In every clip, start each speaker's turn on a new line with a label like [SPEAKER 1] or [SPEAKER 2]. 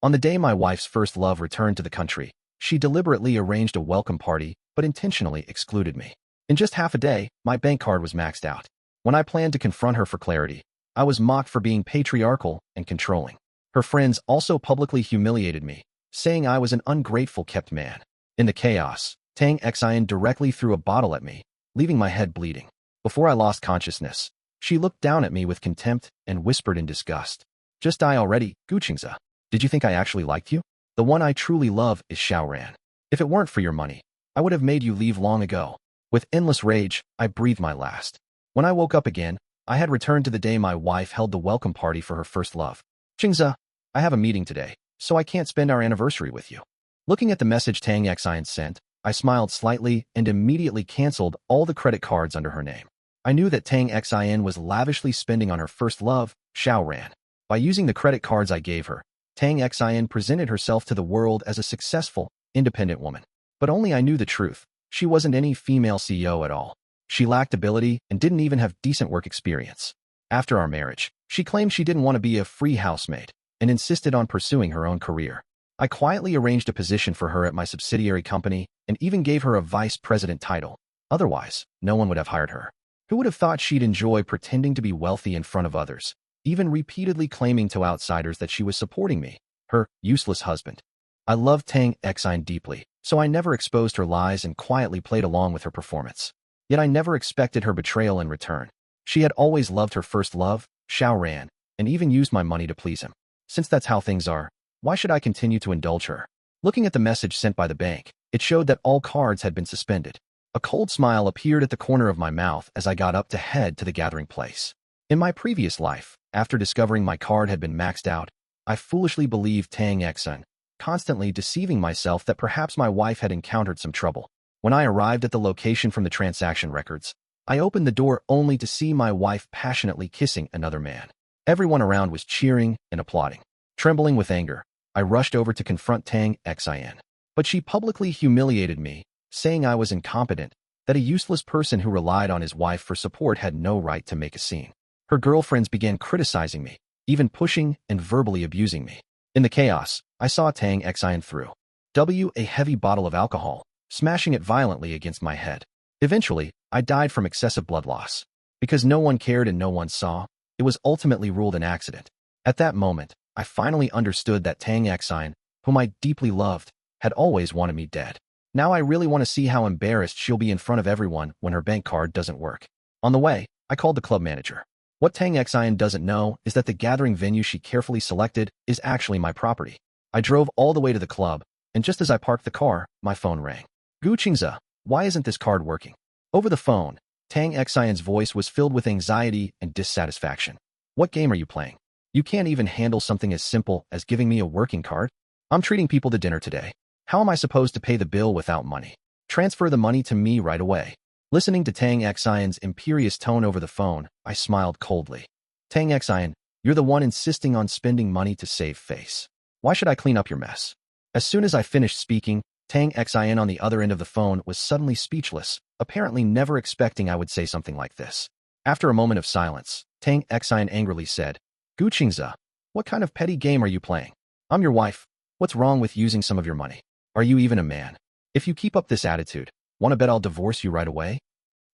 [SPEAKER 1] On the day my wife's first love returned to the country, she deliberately arranged a welcome party but intentionally excluded me. In just half a day, my bank card was maxed out. When I planned to confront her for clarity, I was mocked for being patriarchal and controlling. Her friends also publicly humiliated me, saying I was an ungrateful kept man. In the chaos, Tang Xian directly threw a bottle at me, leaving my head bleeding. Before I lost consciousness, she looked down at me with contempt and whispered in disgust. Just die already, Guqingza. Did you think I actually liked you? The one I truly love is Xiaoran. If it weren't for your money, I would have made you leave long ago. With endless rage, I breathed my last. When I woke up again, I had returned to the day my wife held the welcome party for her first love. Qingza, I have a meeting today, so I can't spend our anniversary with you. Looking at the message Tang Xian sent, I smiled slightly and immediately canceled all the credit cards under her name. I knew that Tang Xian was lavishly spending on her first love, Xiaoran. By using the credit cards I gave her, Tang Xian presented herself to the world as a successful, independent woman. But only I knew the truth. She wasn't any female CEO at all. She lacked ability and didn't even have decent work experience. After our marriage, she claimed she didn't want to be a free housemaid and insisted on pursuing her own career. I quietly arranged a position for her at my subsidiary company and even gave her a vice president title. Otherwise, no one would have hired her. Who would have thought she'd enjoy pretending to be wealthy in front of others, even repeatedly claiming to outsiders that she was supporting me, her useless husband? I loved Tang Xian deeply, so I never exposed her lies and quietly played along with her performance. Yet I never expected her betrayal in return. She had always loved her first love, Xiaoran, and even used my money to please him. Since that's how things are, why should I continue to indulge her? Looking at the message sent by the bank, it showed that all cards had been suspended. A cold smile appeared at the corner of my mouth as I got up to head to the gathering place. In my previous life, after discovering my card had been maxed out, I foolishly believed Tang Xian, constantly deceiving myself that perhaps my wife had encountered some trouble. When I arrived at the location from the transaction records, I opened the door only to see my wife passionately kissing another man. Everyone around was cheering and applauding. Trembling with anger, I rushed over to confront Tang Xian. But she publicly humiliated me, saying I was incompetent, that a useless person who relied on his wife for support had no right to make a scene. Her girlfriends began criticizing me, even pushing and verbally abusing me. In the chaos, I saw Tang Xian throw a heavy bottle of alcohol, smashing it violently against my head. Eventually, I died from excessive blood loss. Because no one cared and no one saw, it was ultimately ruled an accident. At that moment, I finally understood that Tang Xian, whom I deeply loved, had always wanted me dead. Now I really want to see how embarrassed she'll be in front of everyone when her bank card doesn't work. On the way, I called the club manager. What Tang Xian doesn't know is that the gathering venue she carefully selected is actually my property. I drove all the way to the club, and just as I parked the car, my phone rang. Gu Qingza, why isn't this card working? Over the phone, Tang Xian's voice was filled with anxiety and dissatisfaction. What game are you playing? You can't even handle something as simple as giving me a working card? I'm treating people to dinner today. How am I supposed to pay the bill without money? Transfer the money to me right away. Listening to Tang Xian's imperious tone over the phone, I smiled coldly. Tang Xian, you're the one insisting on spending money to save face. Why should I clean up your mess? As soon as I finished speaking, Tang Xian on the other end of the phone was suddenly speechless, apparently never expecting I would say something like this. After a moment of silence, Tang Xian angrily said, Gu Qingza, what kind of petty game are you playing? I'm your wife. What's wrong with using some of your money? Are you even a man? If you keep up this attitude, want to bet I'll divorce you right away?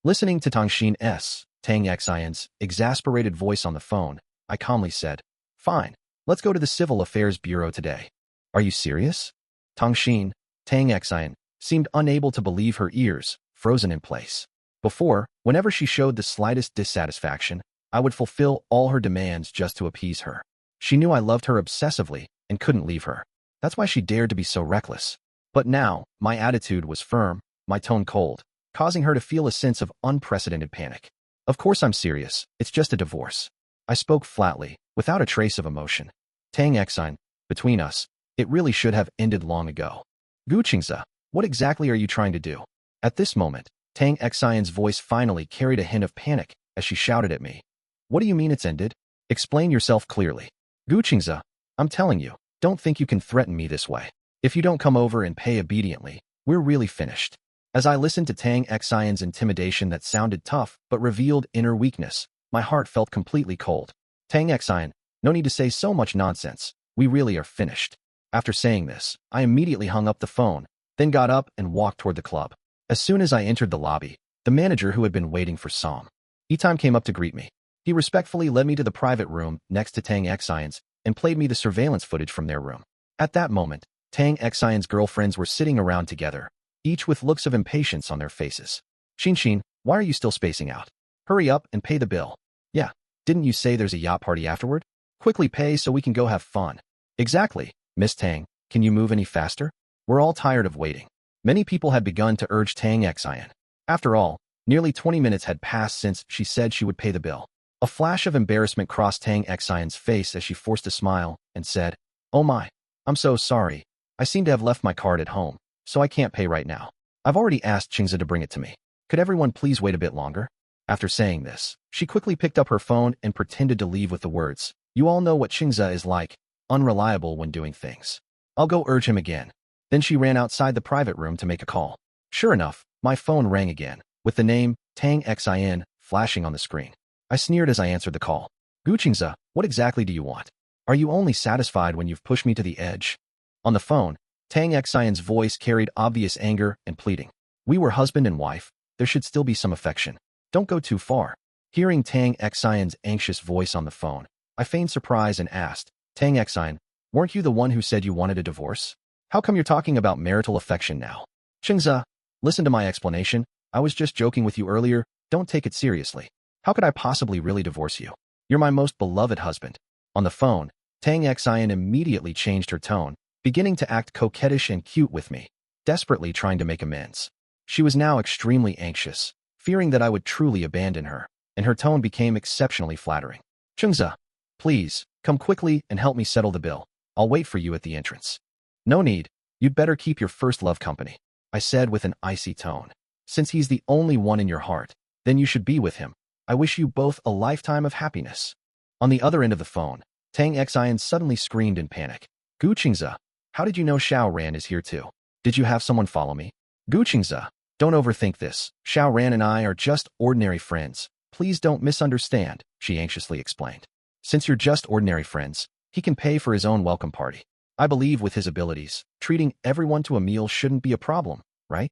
[SPEAKER 1] Listening to Tang Xian's exasperated voice on the phone, I calmly said, Fine, let's go to the Civil Affairs Bureau today. Are you serious? Tang Xian, seemed unable to believe her ears, frozen in place. Before, whenever she showed the slightest dissatisfaction, I would fulfill all her demands just to appease her. She knew I loved her obsessively and couldn't leave her. That's why she dared to be so reckless. But now, my attitude was firm, my tone cold, causing her to feel a sense of unprecedented panic. Of course I'm serious, it's just a divorce. I spoke flatly, without a trace of emotion. Tang Xian, between us, it really should have ended long ago. Gu Qingza, what exactly are you trying to do? At this moment, Tang Xian's voice finally carried a hint of panic as she shouted at me. What do you mean it's ended? Explain yourself clearly. Gu Qingza, I'm telling you, don't think you can threaten me this way. If you don't come over and pay obediently, we're really finished. As I listened to Tang Xian's intimidation that sounded tough but revealed inner weakness, my heart felt completely cold. Tang Xian, no need to say so much nonsense. We really are finished. After saying this, I immediately hung up the phone, then got up and walked toward the club. As soon as I entered the lobby, the manager who had been waiting for Som E-time came up to greet me. He respectfully led me to the private room next to Tang Xian's and played me the surveillance footage from their room. At that moment, Tang Xian's girlfriends were sitting around together, each with looks of impatience on their faces. Xin, why are you still spacing out? Hurry up and pay the bill. Yeah, didn't you say there's a yacht party afterward? Quickly pay so we can go have fun. Exactly, Miss Tang, can you move any faster? We're all tired of waiting. Many people had begun to urge Tang Xian. After all, nearly 20 minutes had passed since she said she would pay the bill. A flash of embarrassment crossed Tang Xian's face as she forced a smile and said, "Oh my, I'm so sorry. I seem to have left my card at home, so I can't pay right now. I've already asked Qingzi to bring it to me. Could everyone please wait a bit longer?" After saying this, she quickly picked up her phone and pretended to leave with the words, "You all know what Qingzi is like, unreliable when doing things. I'll go urge him again." Then she ran outside the private room to make a call. Sure enough, my phone rang again, with the name Tang Xian flashing on the screen. I sneered as I answered the call. "Gu Qingzi, what exactly do you want? Are you only satisfied when you've pushed me to the edge?" On the phone, Tang Xian's voice carried obvious anger and pleading. "We were husband and wife. There should still be some affection. Don't go too far." Hearing Tang Xian's anxious voice on the phone, I feigned surprise and asked, "Tang Xian, weren't you the one who said you wanted a divorce? How come you're talking about marital affection now?" "Qingzi, listen to my explanation. I was just joking with you earlier. Don't take it seriously. How could I possibly really divorce you? You're my most beloved husband." On the phone, Tang Xian immediately changed her tone, beginning to act coquettish and cute with me, desperately trying to make amends. She was now extremely anxious, fearing that I would truly abandon her, and her tone became exceptionally flattering. "Qingzi, please, come quickly and help me settle the bill. I'll wait for you at the entrance." "No need. You'd better keep your first love company," I said with an icy tone. "Since he's the only one in your heart, then you should be with him. I wish you both a lifetime of happiness." On the other end of the phone, Tang Xian suddenly screamed in panic. "Gu Qingzi, how did you know Xiao Ran is here too? Did you have someone follow me?" "Gu Qingzi, don't overthink this. Xiao Ran and I are just ordinary friends. Please don't misunderstand," she anxiously explained. "Since you're just ordinary friends, he can pay for his own welcome party. I believe with his abilities, treating everyone to a meal shouldn't be a problem, right?"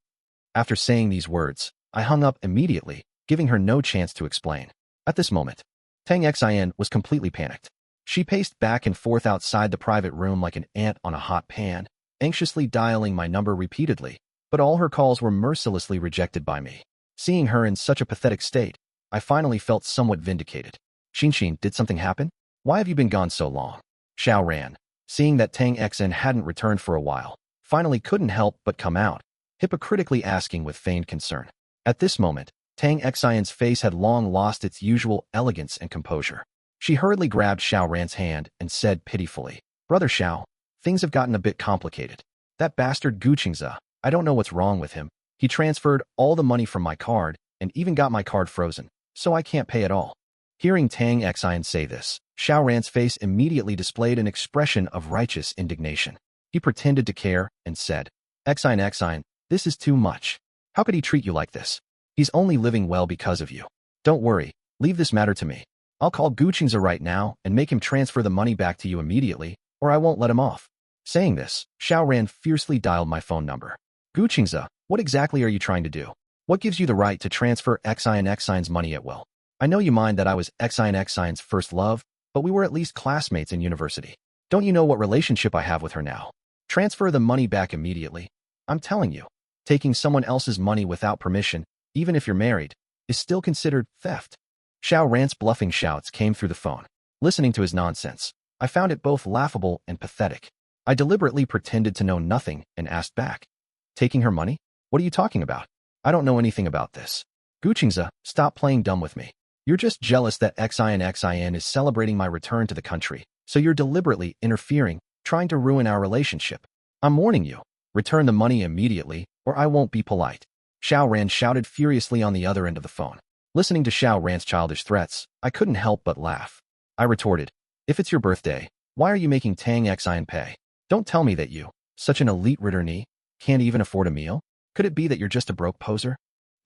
[SPEAKER 1] After saying these words, I hung up immediately, giving her no chance to explain. At this moment, Tang Xian was completely panicked. She paced back and forth outside the private room like an ant on a hot pan, anxiously dialing my number repeatedly, but all her calls were mercilessly rejected by me. Seeing her in such a pathetic state, I finally felt somewhat vindicated. "Xin, did something happen? Why have you been gone so long?" Xiao Ran, seeing that Tang Xian hadn't returned for a while, finally couldn't help but come out, hypocritically asking with feigned concern. At this moment, Tang Xian's face had long lost its usual elegance and composure. She hurriedly grabbed Xiao Ran's hand and said pitifully, "Brother Xiao, things have gotten a bit complicated. That bastard Gu Qingzi, I don't know what's wrong with him. He transferred all the money from my card and even got my card frozen, so I can't pay at all." Hearing Tang Xian say this, Xiao Ran's face immediately displayed an expression of righteous indignation. He pretended to care and said, Xian, this is too much. How could he treat you like this? He's only living well because of you. Don't worry, leave this matter to me. I'll call Gu Qingzi right now and make him transfer the money back to you immediately, or I won't let him off." Saying this, Xiao Ran fiercely dialed my phone number. "Gu Qingzi, what exactly are you trying to do? What gives you the right to transfer Xian's money at will? I know you mind that I was Xian's first love, but we were at least classmates in university. Don't you know what relationship I have with her now? Transfer the money back immediately. I'm telling you, taking someone else's money without permission, even if you're married, is still considered theft." Xiao Ran's bluffing shouts came through the phone. Listening to his nonsense, I found it both laughable and pathetic. I deliberately pretended to know nothing and asked back, "Taking her money? What are you talking about? I don't know anything about this. Gu Qingzi, stop playing dumb with me. You're just jealous that Xian is celebrating my return to the country, so you're deliberately interfering, trying to ruin our relationship. I'm warning you, return the money immediately, or I won't be polite." Xiao Ran shouted furiously on the other end of the phone. Listening to Xiao Ran's childish threats, I couldn't help but laugh. I retorted, "If it's your birthday, why are you making Tang Xian pay? Don't tell me that you, such an elite returnee, can't even afford a meal. Could it be that you're just a broke poser?"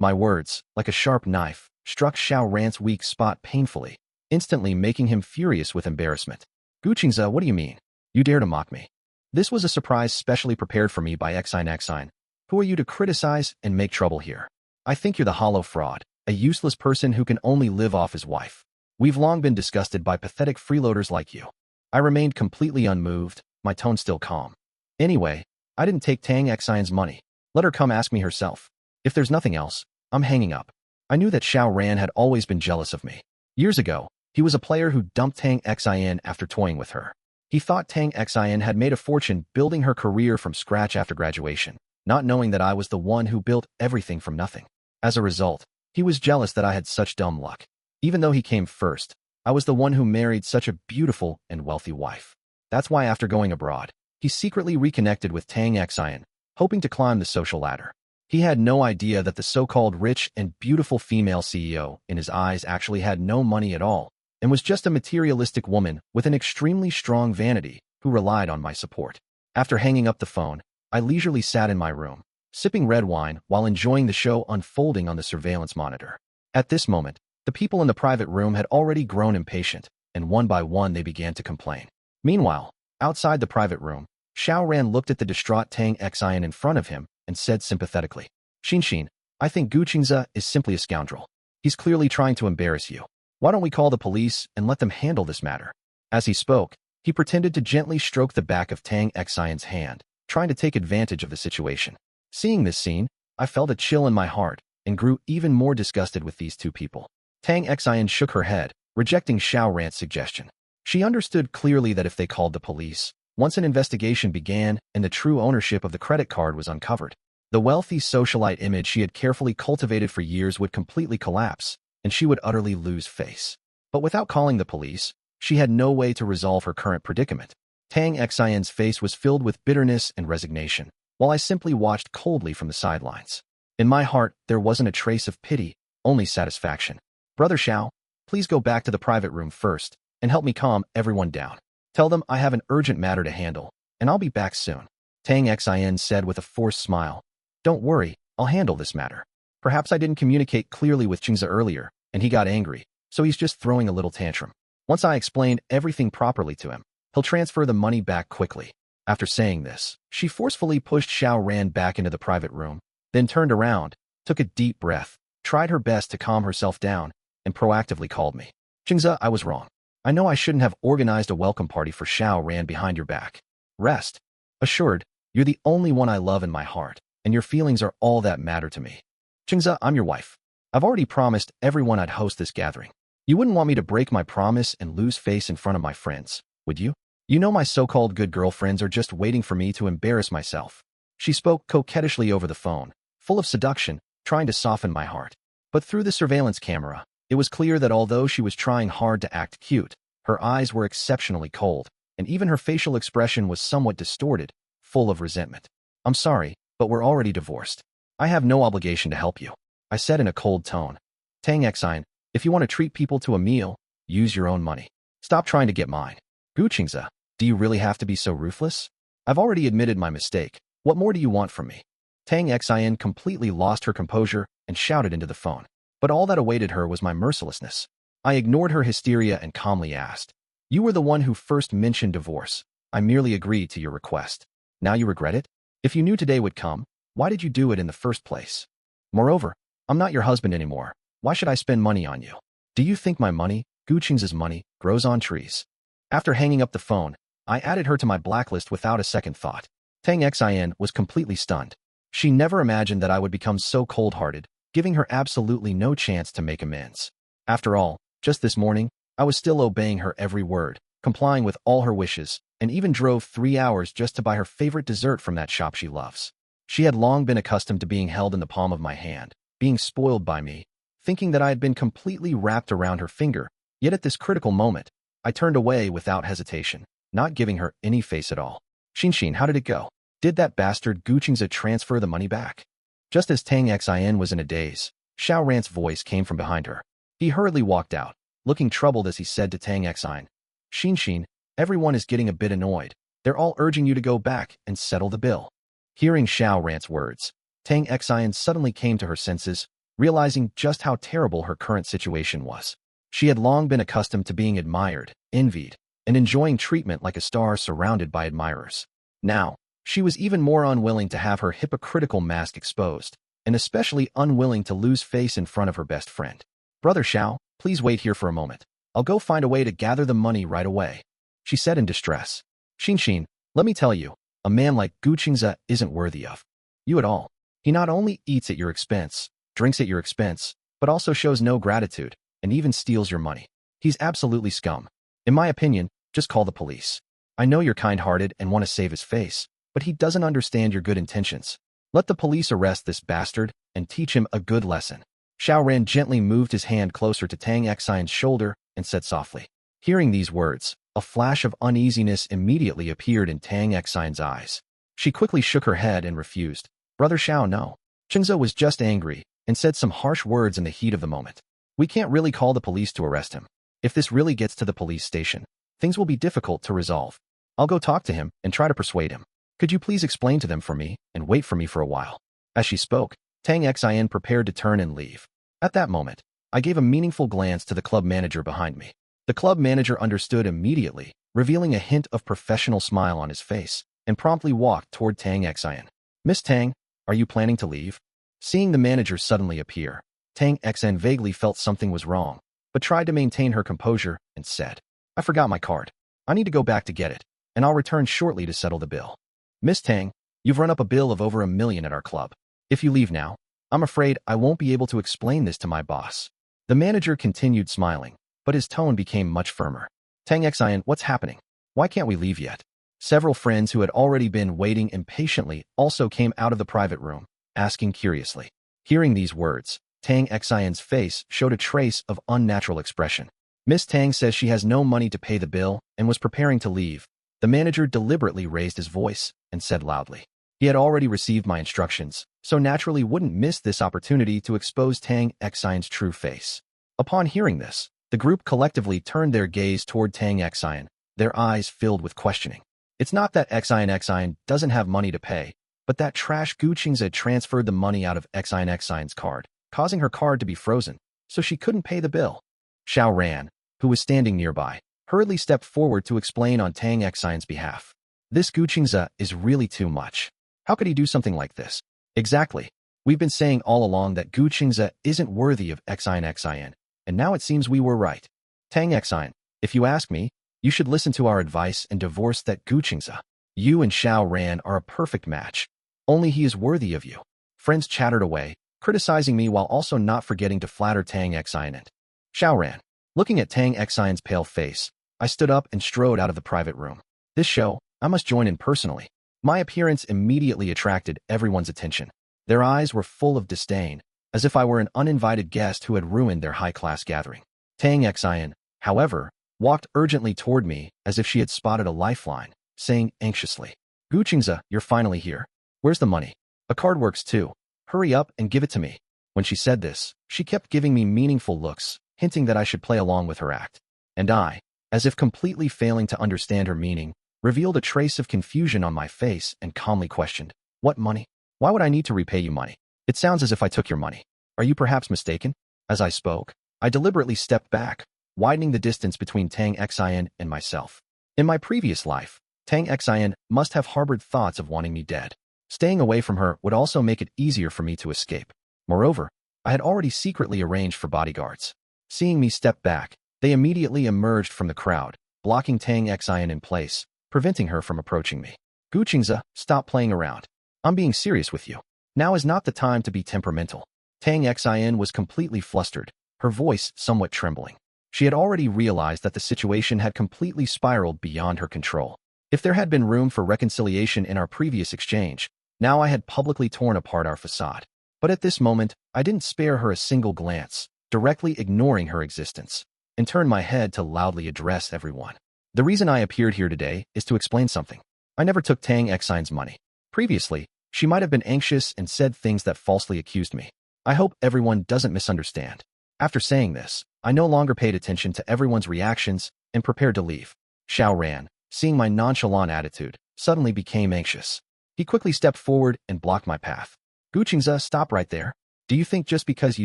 [SPEAKER 1] My words, like a sharp knife, struck Xiao Ran's weak spot painfully, instantly making him furious with embarrassment. "Gu Qingzi, what do you mean? You dare to mock me? This was a surprise specially prepared for me by Xine. Who are you to criticize and make trouble here? I think you're the hollow fraud, a useless person who can only live off his wife. We've long been disgusted by pathetic freeloaders like you. I remained completely unmoved, my tone still calm. Anyway, I didn't take Tang Xian's money. Let her come ask me herself. If there's nothing else, I'm hanging up. I knew that Xiao Ran had always been jealous of me. Years ago, he was a player who dumped Tang Xian after toying with her. He thought Tang Xian had made a fortune building her career from scratch after graduation, not knowing that I was the one who built everything from nothing. As a result, he was jealous that I had such dumb luck. Even though he came first, I was the one who married such a beautiful and wealthy wife. That's why after going abroad, he secretly reconnected with Tang Xian, hoping to climb the social ladder. He had no idea that the so-called rich and beautiful female CEO in his eyes actually had no money at all and was just a materialistic woman with an extremely strong vanity who relied on my support. After hanging up the phone, I leisurely sat in my room, sipping red wine while enjoying the show unfolding on the surveillance monitor. At this moment, the people in the private room had already grown impatient, and one by one they began to complain. Meanwhile, outside the private room, Xiao Ran looked at the distraught Tang Xian in front of him and said sympathetically, Xin, I think Gu Qingze is simply a scoundrel. He's clearly trying to embarrass you. Why don't we call the police and let them handle this matter? As he spoke, he pretended to gently stroke the back of Tang Xian's hand, trying to take advantage of the situation. Seeing this scene, I felt a chill in my heart and grew even more disgusted with these two people. Tang Xian shook her head, rejecting Xiao Ran's suggestion. She understood clearly that if they called the police, once an investigation began and the true ownership of the credit card was uncovered, the wealthy socialite image she had carefully cultivated for years would completely collapse, and she would utterly lose face. But without calling the police, she had no way to resolve her current predicament. Tang Xian's face was filled with bitterness and resignation, while I simply watched coldly from the sidelines. In my heart, there wasn't a trace of pity, only satisfaction. Brother Xiao, please go back to the private room first and help me calm everyone down. Tell them I have an urgent matter to handle, and I'll be back soon. Tang Xian said with a forced smile. Don't worry, I'll handle this matter. Perhaps I didn't communicate clearly with Qingze earlier, and he got angry, so he's just throwing a little tantrum. Once I explained everything properly to him, he'll transfer the money back quickly. After saying this, she forcefully pushed Xiao Ran back into the private room, then turned around, took a deep breath, tried her best to calm herself down, and proactively called me. Qingze, I was wrong. I know I shouldn't have organized a welcome party for Xiao Ran behind your back. Rest assured, you're the only one I love in my heart, and your feelings are all that matter to me. Qingze, I'm your wife. I've already promised everyone I'd host this gathering. You wouldn't want me to break my promise and lose face in front of my friends, would you? You know my so-called good girlfriends are just waiting for me to embarrass myself. She spoke coquettishly over the phone, full of seduction, trying to soften my heart. But through the surveillance camera, it was clear that although she was trying hard to act cute, her eyes were exceptionally cold, and even her facial expression was somewhat distorted, full of resentment. I'm sorry, but we're already divorced. I have no obligation to help you, I said in a cold tone. Tang Xian, if you want to treat people to a meal, use your own money. Stop trying to get mine. Gu Qingze, do you really have to be so ruthless? I've already admitted my mistake. What more do you want from me? Tang Xian completely lost her composure and shouted into the phone. But all that awaited her was my mercilessness. I ignored her hysteria and calmly asked, You were the one who first mentioned divorce. I merely agreed to your request. Now you regret it? If you knew today would come, why did you do it in the first place? Moreover, I'm not your husband anymore. Why should I spend money on you? Do you think my money, Gu Qingze's money, grows on trees? After hanging up the phone, I added her to my blacklist without a second thought. Tang Xian was completely stunned. She never imagined that I would become so cold-hearted, giving her absolutely no chance to make amends. After all, just this morning, I was still obeying her every word, complying with all her wishes, and even drove 3 hours just to buy her favorite dessert from that shop she loves. She had long been accustomed to being held in the palm of my hand, being spoiled by me, thinking that I had been completely wrapped around her finger, yet at this critical moment, I turned away without hesitation, not giving her any face at all. Xin, how did it go? Did that bastard Gu Qingze transfer the money back? Just as Tang Xian was in a daze, Xiao Ran's voice came from behind her. He hurriedly walked out, looking troubled as he said to Tang Xian, Xin, everyone is getting a bit annoyed. They're all urging you to go back and settle the bill. Hearing Xiao Ran's words, Tang Xian suddenly came to her senses, realizing just how terrible her current situation was. She had long been accustomed to being admired, envied, and enjoying treatment like a star surrounded by admirers. Now, she was even more unwilling to have her hypocritical mask exposed, and especially unwilling to lose face in front of her best friend. Brother Xiao, please wait here for a moment. I'll go find a way to gather the money right away, she said in distress. Xin, let me tell you, a man like Gu Qingze isn't worthy of you at all. He not only eats at your expense, drinks at your expense, but also shows no gratitude, and even steals your money. He's absolutely scum. In my opinion, just call the police. I know you're kind-hearted and want to save his face, but he doesn't understand your good intentions. Let the police arrest this bastard and teach him a good lesson. Xiao Ran gently moved his hand closer to Tang Xian's shoulder and said softly. Hearing these words, a flash of uneasiness immediately appeared in Tang Xian's eyes. She quickly shook her head and refused. Brother Xiao, no. Qingze was just angry and said some harsh words in the heat of the moment. We can't really call the police to arrest him. If this really gets to the police station, things will be difficult to resolve. I'll go talk to him and try to persuade him. Could you please explain to them for me and wait for me for a while? As she spoke, Tang Xian prepared to turn and leave. At that moment, I gave a meaningful glance to the club manager behind me. The club manager understood immediately, revealing a hint of professional smile on his face, and promptly walked toward Tang Xian. Miss Tang, are you planning to leave? Seeing the manager suddenly appear, Tang Xian vaguely felt something was wrong, but tried to maintain her composure and said, I forgot my card. I need to go back to get it, and I'll return shortly to settle the bill. Miss Tang, you've run up a bill of over $1 million at our club. If you leave now, I'm afraid I won't be able to explain this to my boss. The manager continued smiling, but his tone became much firmer. Tang Xian, what's happening? Why can't we leave yet? Several friends who had already been waiting impatiently also came out of the private room, asking curiously. Hearing these words, Tang Xian's face showed a trace of unnatural expression. Miss Tang says she has no money to pay the bill and was preparing to leave. The manager deliberately raised his voice and said loudly. He had already received my instructions, so naturally wouldn't miss this opportunity to expose Tang Xian's true face. Upon hearing this, the group collectively turned their gaze toward Tang Xian, their eyes filled with questioning. It's not that Xian doesn't have money to pay, but that trash Gu Qingze transferred the money out of Xian's card, causing her card to be frozen, so she couldn't pay the bill. Xiao Ran, who was standing nearby, hurriedly stepped forward to explain on Tang Xian's behalf. This Gu Qingze is really too much. How could he do something like this? Exactly. We've been saying all along that Gu Qingze isn't worthy of Xian, and now it seems we were right. Tang Xian, if you ask me, you should listen to our advice and divorce that Gu Qingze. You and Xiao Ran are a perfect match. Only he is worthy of you. Friends chattered away, criticizing me while also not forgetting to flatter Tang Xian and Xiao Ran. Looking at Tang Xian's pale face, I stood up and strode out of the private room. This show, I must join in personally. My appearance immediately attracted everyone's attention. Their eyes were full of disdain, as if I were an uninvited guest who had ruined their high-class gathering. Tang Xian, however, walked urgently toward me as if she had spotted a lifeline, saying anxiously, Gu Qingze, you're finally here. Where's the money? A card works too. Hurry up and give it to me. When she said this, she kept giving me meaningful looks, hinting that I should play along with her act. And I, as if completely failing to understand her meaning, revealed a trace of confusion on my face and calmly questioned, What money? Why would I need to repay you money? It sounds as if I took your money. Are you perhaps mistaken? As I spoke, I deliberately stepped back, widening the distance between Tang Xian and myself. In my previous life, Tang Xian must have harbored thoughts of wanting me dead. Staying away from her would also make it easier for me to escape. Moreover, I had already secretly arranged for bodyguards. Seeing me step back, they immediately emerged from the crowd, blocking Tang Xian in place, preventing her from approaching me. Gu Qingze, stop playing around. I'm being serious with you. Now is not the time to be temperamental. Tang Xian was completely flustered, her voice somewhat trembling. She had already realized that the situation had completely spiraled beyond her control. If there had been room for reconciliation in our previous exchange, now I had publicly torn apart our facade. But at this moment, I didn't spare her a single glance, directly ignoring her existence, and turned my head to loudly address everyone. The reason I appeared here today is to explain something. I never took Tang Xian's money. Previously, she might have been anxious and said things that falsely accused me. I hope everyone doesn't misunderstand. After saying this, I no longer paid attention to everyone's reactions and prepared to leave. Xiao Ran, seeing my nonchalant attitude, suddenly became anxious. He quickly stepped forward and blocked my path. Gu Qingze, stop right there. Do you think just because you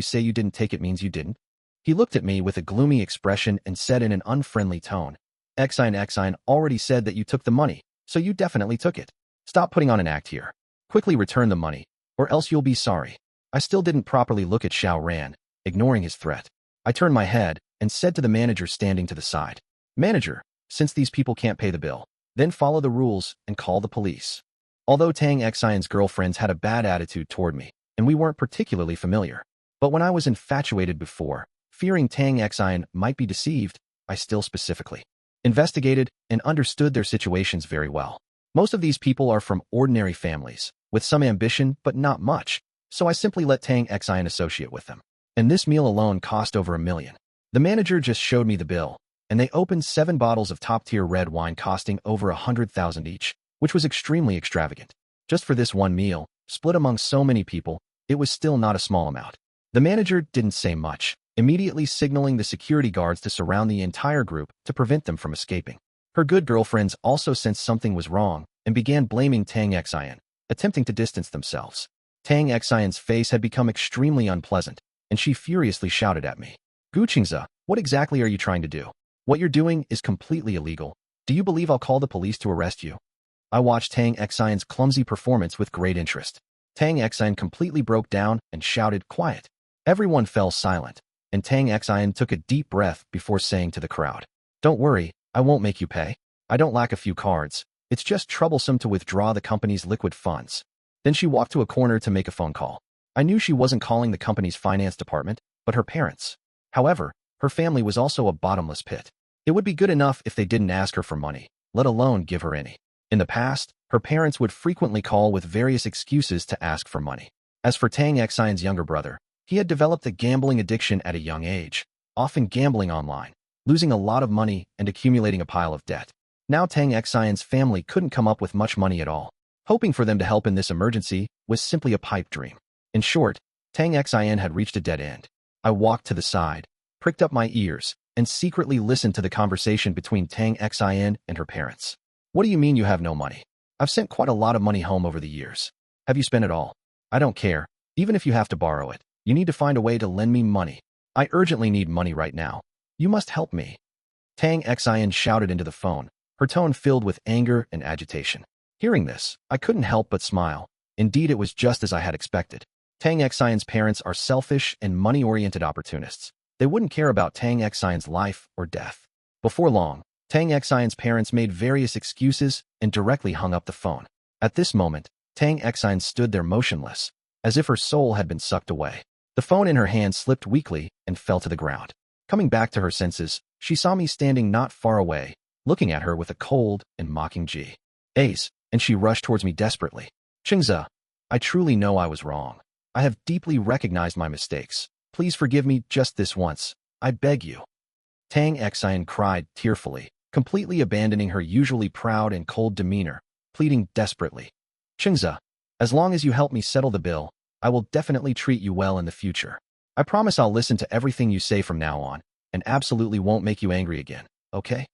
[SPEAKER 1] say you didn't take it means you didn't? He looked at me with a gloomy expression and said in an unfriendly tone, Xian already said that you took the money, so you definitely took it. Stop putting on an act here. Quickly return the money, or else you'll be sorry. I still didn't properly look at Xiao Ran, ignoring his threat. I turned my head and said to the manager standing to the side, "Manager, since these people can't pay the bill, then follow the rules and call the police." Although Tang Xian's girlfriends had a bad attitude toward me, and we weren't particularly familiar, but when I was infatuated before, fearing Tang Xian might be deceived, I still specifically investigated and understood their situations very well. Most of these people are from ordinary families, with some ambition but not much, so I simply let Tang Xian associate with them. And this meal alone cost over $1 million. The manager just showed me the bill, and they opened 7 bottles of top-tier red wine costing over 100,000 each, which was extremely extravagant. Just for this one meal, split among so many people, it was still not a small amount. The manager didn't say much, immediately signaling the security guards to surround the entire group to prevent them from escaping. Her good girlfriends also sensed something was wrong and began blaming Tang Xian, attempting to distance themselves. Tang Xian's face had become extremely unpleasant, and she furiously shouted at me. "Gu Qingze, what exactly are you trying to do? What you're doing is completely illegal. Do you believe I'll call the police to arrest you?" I watched Tang Xian's clumsy performance with great interest. Tang Xian completely broke down and shouted, "Quiet." Everyone fell silent, and Tang Xian took a deep breath before saying to the crowd, "Don't worry, I won't make you pay. I don't lack a few cards. It's just troublesome to withdraw the company's liquid funds." Then she walked to a corner to make a phone call. I knew she wasn't calling the company's finance department, but her parents. However, her family was also a bottomless pit. It would be good enough if they didn't ask her for money, let alone give her any. In the past, her parents would frequently call with various excuses to ask for money. As for Tang Xian's younger brother, he had developed a gambling addiction at a young age, often gambling online, losing a lot of money and accumulating a pile of debt. Now Tang Xian's family couldn't come up with much money at all. Hoping for them to help in this emergency was simply a pipe dream. In short, Tang Xian had reached a dead end. I walked to the side, pricked up my ears, and secretly listened to the conversation between Tang Xian and her parents. "What do you mean you have no money? I've sent quite a lot of money home over the years. Have you spent it all? I don't care. Even if you have to borrow it, you need to find a way to lend me money. I urgently need money right now. You must help me." Tang Xian shouted into the phone, her tone filled with anger and agitation. Hearing this, I couldn't help but smile. Indeed, it was just as I had expected. Tang Xian's parents are selfish and money-oriented opportunists. They wouldn't care about Tang Xian's life or death. Before long, Tang Xian's parents made various excuses and directly hung up the phone. At this moment, Tang Xian stood there motionless, as if her soul had been sucked away. The phone in her hand slipped weakly and fell to the ground. Coming back to her senses, she saw me standing not far away, looking at her with a cold and mocking gaze, and she rushed towards me desperately. "Qingze, I truly know I was wrong. I have deeply recognized my mistakes. Please forgive me just this once. I beg you." Tang Xian cried tearfully, completely abandoning her usually proud and cold demeanor, pleading desperately. "Qingze, as long as you help me settle the bill, I will definitely treat you well in the future. I promise I'll listen to everything you say from now on, and absolutely won't make you angry again, okay?"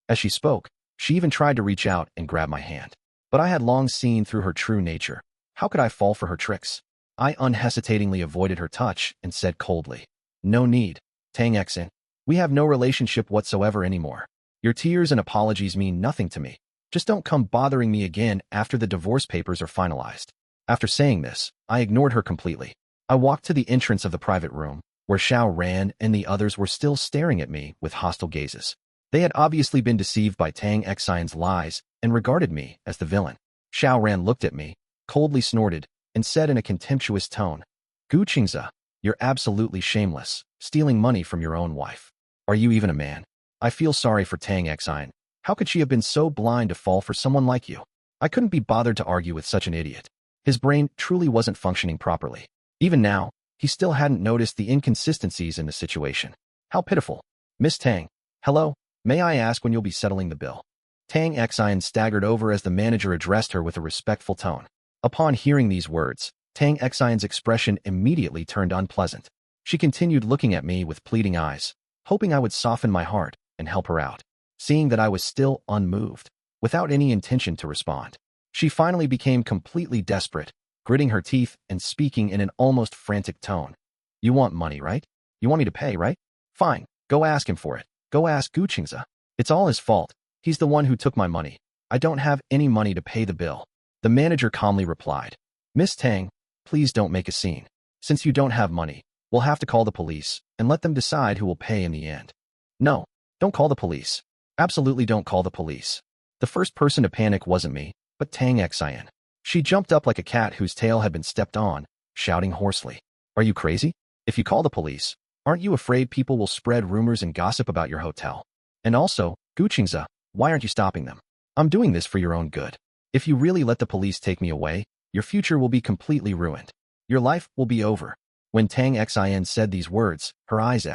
[SPEAKER 1] As she spoke, she even tried to reach out and grab my hand. But I had long seen through her true nature. How could I fall for her tricks? I unhesitatingly avoided her touch and said coldly, "No need, Tang Xian. We have no relationship whatsoever anymore. Your tears and apologies mean nothing to me. Just don't come bothering me again after the divorce papers are finalized." After saying this, I ignored her completely. I walked to the entrance of the private room, where Xiao Ran and the others were still staring at me with hostile gazes. They had obviously been deceived by Tang Xian's lies and regarded me as the villain. Xiao Ran looked at me, coldly snorted, and said in a contemptuous tone, "Gu Qingze, you're absolutely shameless, stealing money from your own wife. Are you even a man? I feel sorry for Tang Xian. How could she have been so blind to fall for someone like you?" I couldn't be bothered to argue with such an idiot. His brain truly wasn't functioning properly. Even now, he still hadn't noticed the inconsistencies in the situation. How pitiful. "Miss Tang, hello, may I ask when you'll be settling the bill?" Tang Xian staggered over as the manager addressed her with a respectful tone. Upon hearing these words, Tang Xian's expression immediately turned unpleasant. She continued looking at me with pleading eyes, hoping I would soften my heart and help her out. Seeing that I was still unmoved, without any intention to respond, she finally became completely desperate, gritting her teeth and speaking in an almost frantic tone. "You want money, right? You want me to pay, right? Fine, go ask him for it. Go ask Gu Qingze. It's all his fault. He's the one who took my money. I don't have any money to pay the bill." The manager calmly replied, Miss Tang, please don't make a scene. Since you don't have money, we'll have to call the police and let them decide who will pay in the end. No, don't call the police. Absolutely don't call the police. The first person to panic wasn't me, but Tang Xian. She jumped up like a cat whose tail had been stepped on, shouting hoarsely, Are you crazy? If you call the police, aren't you afraid people will spread rumors and gossip about your hotel? And also, Gu Qingze, why aren't you stopping them? I'm doing this for your own good. If you really let the police take me away, your future will be completely ruined. Your life will be over. When Tang Xian said these words, her eyes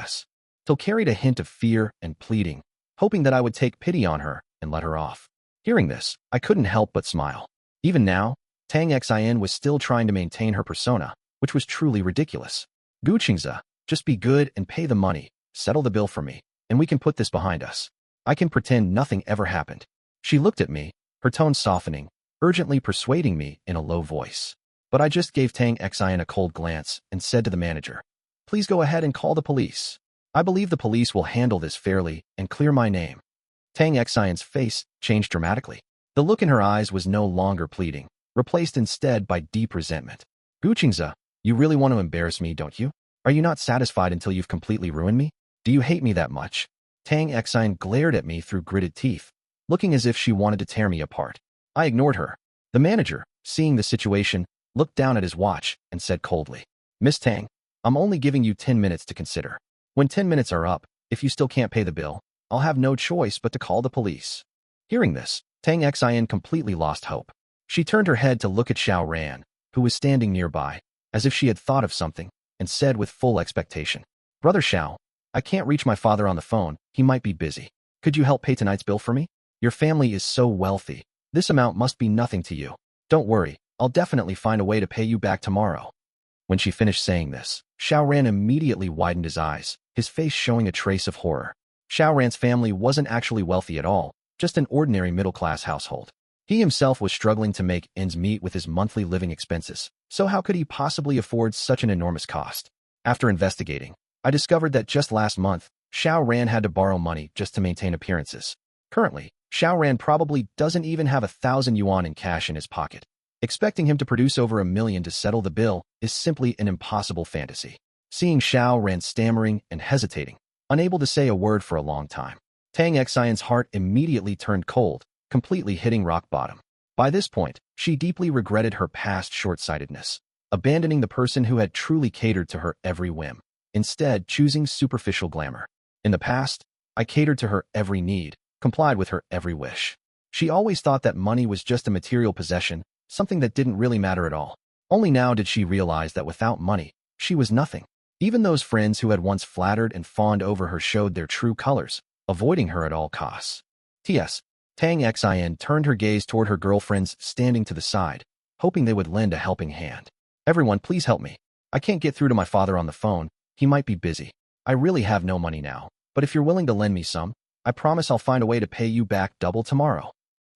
[SPEAKER 1] still carried a hint of fear and pleading, hoping that I would take pity on her and let her off. Hearing this, I couldn't help but smile. Even now, Tang Xian was still trying to maintain her persona, which was truly ridiculous. Gu Qingze, just be good and pay the money, settle the bill for me, and we can put this behind us. I can pretend nothing ever happened. She looked at me, her tone softening, urgently persuading me in a low voice. But I just gave Tang Xian a cold glance and said to the manager, Please go ahead and call the police. I believe the police will handle this fairly and clear my name. Tang Xian's face changed dramatically. The look in her eyes was no longer pleading, replaced instead by deep resentment. Gu Qingze, you really want to embarrass me, don't you? Are you not satisfied until you've completely ruined me? Do you hate me that much? Tang Xian glared at me through gritted teeth, looking as if she wanted to tear me apart. I ignored her. The manager, seeing the situation, looked down at his watch and said coldly, Miss Tang, I'm only giving you 10 minutes to consider. When 10 minutes are up, if you still can't pay the bill, I'll have no choice but to call the police. Hearing this, Tang Xian completely lost hope. She turned her head to look at Xiao Ran, who was standing nearby, as if she had thought of something, and said with full expectation, Brother Xiao, I can't reach my father on the phone, he might be busy. Could you help pay tonight's bill for me? Your family is so wealthy. This amount must be nothing to you. Don't worry, I'll definitely find a way to pay you back tomorrow. When she finished saying this, Xiao Ran immediately widened his eyes, his face showing a trace of horror. Xiao Ran's family wasn't actually wealthy at all, just an ordinary middle-class household. He himself was struggling to make ends meet with his monthly living expenses, so how could he possibly afford such an enormous cost? After investigating, I discovered that just last month, Xiao Ran had to borrow money just to maintain appearances. Currently, Xiao Ran probably doesn't even have 1,000 yuan in cash in his pocket. Expecting him to produce over 1 million to settle the bill is simply an impossible fantasy. Seeing Xiao Ran stammering and hesitating, unable to say a word for a long time, Tang Xian's heart immediately turned cold, completely hitting rock bottom. By this point, she deeply regretted her past short-sightedness, abandoning the person who had truly catered to her every whim, instead choosing superficial glamour. In the past, I catered to her every need, complied with her every wish. She always thought that money was just a material possession, something that didn't really matter at all. Only now did she realize that without money, she was nothing. Even those friends who had once flattered and fawned over her showed their true colors, avoiding her at all costs. T.S. Tang Xian turned her gaze toward her girlfriends standing to the side, hoping they would lend a helping hand. Everyone, please help me. I can't get through to my father on the phone. He might be busy. I really have no money now, but if you're willing to lend me some, I promise I'll find a way to pay you back double tomorrow.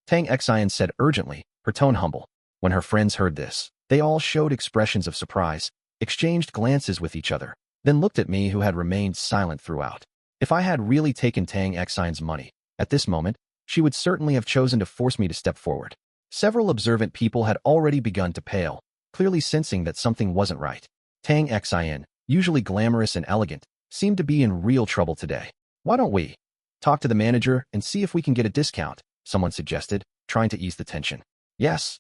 [SPEAKER 1] Tang Xian said urgently, her tone humble. When her friends heard this, they all showed expressions of surprise, exchanged glances with each other, then looked at me who had remained silent throughout. If I had really taken Tang Xian's money, at this moment, she would certainly have chosen to force me to step forward. Several observant people had already begun to pale, clearly sensing that something wasn't right. Tang Xian, usually glamorous and elegant, seemed to be in real trouble today. Why don't we talk to the manager and see if we can get a discount? Someone suggested, trying to ease the tension. Yes,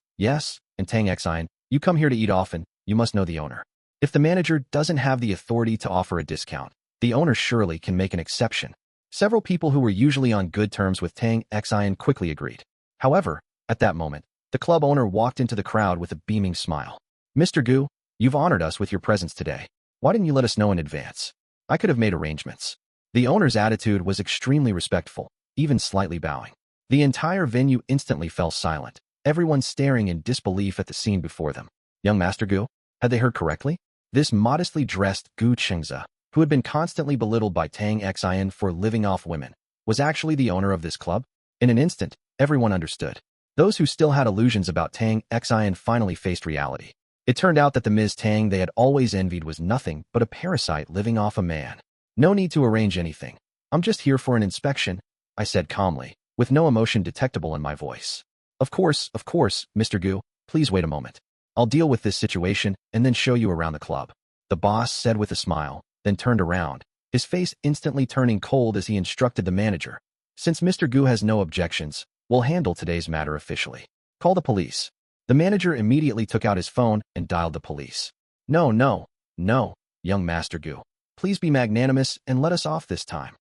[SPEAKER 1] and Tang Xian, you come here to eat often, you must know the owner. If the manager doesn't have the authority to offer a discount, the owner surely can make an exception. Several people who were usually on good terms with Tang Xian quickly agreed. However, at that moment, the club owner walked into the crowd with a beaming smile. Mr. Gu, you've honored us with your presence today. Why didn't you let us know in advance? I could have made arrangements. The owner's attitude was extremely respectful, even slightly bowing. The entire venue instantly fell silent, everyone staring in disbelief at the scene before them. Young Master Gu? Had they heard correctly? This modestly dressed Gu Qingze, who had been constantly belittled by Tang Xian for living off women, was actually the owner of this club? In an instant, everyone understood. Those who still had illusions about Tang Xian finally faced reality. It turned out that the Ms. Tang they had always envied was nothing but a parasite living off a man. No need to arrange anything. I'm just here for an inspection, I said calmly, with no emotion detectable in my voice. Of course, Mr. Gu. Please wait a moment. I'll deal with this situation and then show you around the club. The boss said with a smile, then turned around, his face instantly turning cold as he instructed the manager. Since Mr. Gu has no objections, we'll handle today's matter officially. Call the police. The manager immediately took out his phone and dialed the police. No, young Master Gu. Please be magnanimous and let us off this time.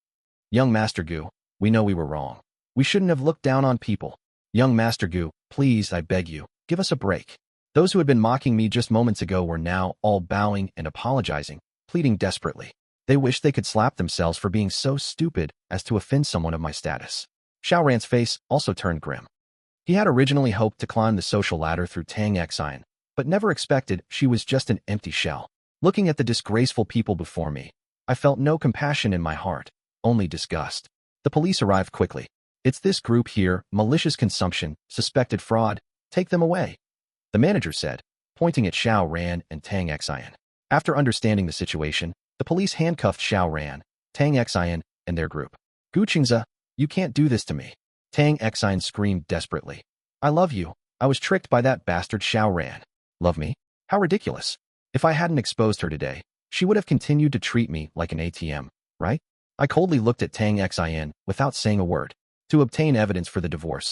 [SPEAKER 1] Young Master Gu, we know we were wrong. We shouldn't have looked down on people. Young Master Gu, please, I beg you, give us a break. Those who had been mocking me just moments ago were now all bowing and apologizing, pleading desperately. They wished they could slap themselves for being so stupid as to offend someone of my status. Xiao Ran's face also turned grim. He had originally hoped to climb the social ladder through Tang Xian, but never expected she was just an empty shell. Looking at the disgraceful people before me, I felt no compassion in my heart, only disgust. The police arrived quickly. It's this group here, malicious consumption, suspected fraud. Take them away. The manager said, pointing at Xiao Ran and Tang Xian. After understanding the situation, the police handcuffed Xiao Ran, Tang Xian, and their group. Gu Qingze, you can't do this to me. Tang Xian screamed desperately. I love you. I was tricked by that bastard Xiao Ran. Love me? How ridiculous. If I hadn't exposed her today, she would have continued to treat me like an ATM, right? I coldly looked at Tang Xian without saying a word. To obtain evidence for the divorce,